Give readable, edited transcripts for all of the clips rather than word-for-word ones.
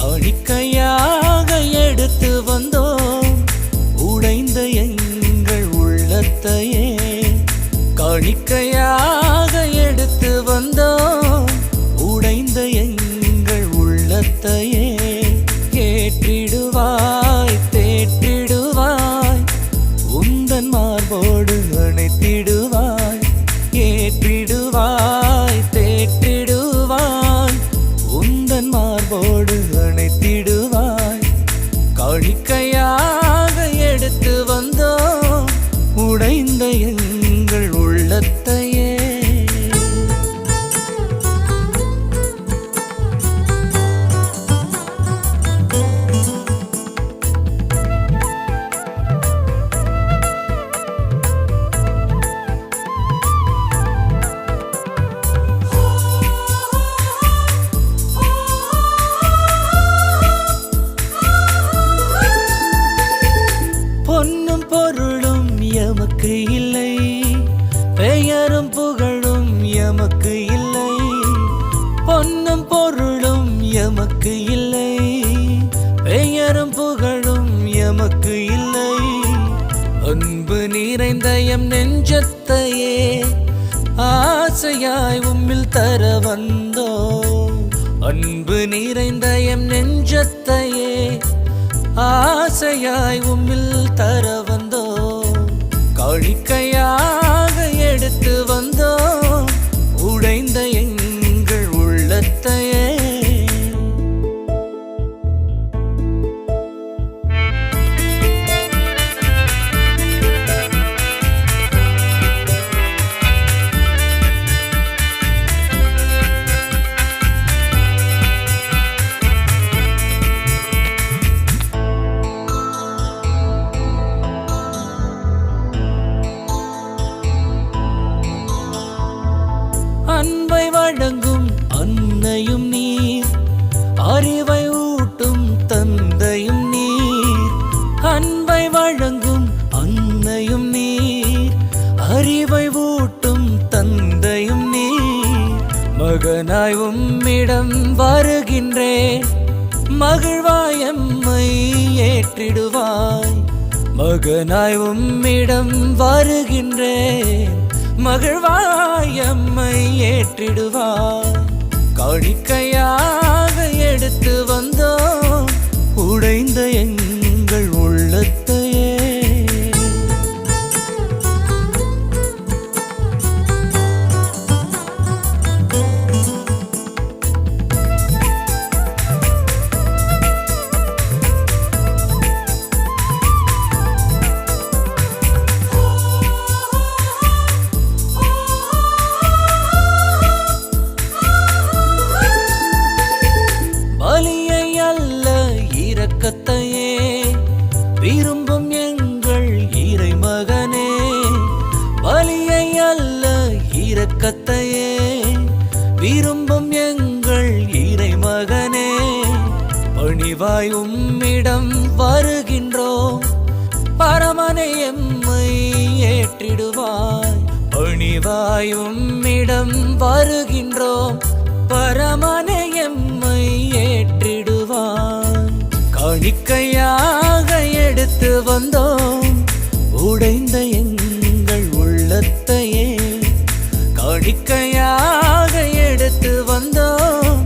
காணிக்கையாக எடுத்து வந்தோம் உடைந்த எங்கள் உள்ளத்தையே. காணிக்கையாக எடுத்து வந்தோம் உடைந்த எங்கள் உள்ளத்தையே. ஏற்றிடுவாய் தேற்றிடுவாய் உந்தன் மார்போடு அணைத்திடுவாய். ஏற்றிடுவாய் தேற்றிடுவாய் உந்தன் மார்போடு அணைத்திடுவாய். காணிக்கையாக எடுத்து வந்தோம் உடைந்த எங்கள் உள்ளத்தையே. பொன்னும் பொருளும் எமக்கு இல்லை, பெயரும் புகழும் எமக்கு இல்லை. பொன்னும் பொருளும் எமக்கு இல்லை, பெயரும் புகழும் எமக்கு இல்லை. அன்பு நிறைந்த எம் நெஞ்சத்தையே ஆசையாய் உம்மில் தர வந்தோம். அன்பு நிறைந்த எம் நெஞ்சத்தையே ஆசையாய் உம்மில் தர வந்தோம். காணிக்கையாக எடுத்து வந்தோம் உடைந்த எங்கள் உள்ளத்தையே. அன்பை வழங்கும் அன்னையும் நீர், அறிவை ஊட்டும் தந்தையும் நீர். அன்பை வழங்கும் அன்னையும் நீர், அறிவை ஊட்டும் தந்தையும் நீர். மகனாய் உம்மிடம் வருகின்றேன், மகிழ்வாய் எம்மை ஏற்றிடுவாய். மகனாய் உம்மிடம் வருகின்றேன், மகிழ்வாய் எம்மை ஏற்றிடுவாய். காணிக்கையாக எடுத்து வந்தோம் உடைந்த எங்கள் உள்ளத்தையே. பலியை அல்ல இரக்கத்தையே விரும்பும் எங்கள் இறைமகனே. பலியை அல்ல இரக்கத்தையே விரும்பும் எங்கள் இறைமகனே. பணிவாய் உம்மிடம் வருகின்றோம், பரமனை எம்மை ஏற்றிடுவாய். பணிவாய் உம்மிடம் வருகின்றோம், பரமனை எம்மை ஏற்றிடுவாய். காணிக்கையாக எடுத்து வந்தோம் உடைந்த எங்கள் உள்ளத்தையே. காணிக்கையாக எடுத்து வந்தோம்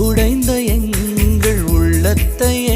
உடைந்த எங்கள் உள்ளத்தையே.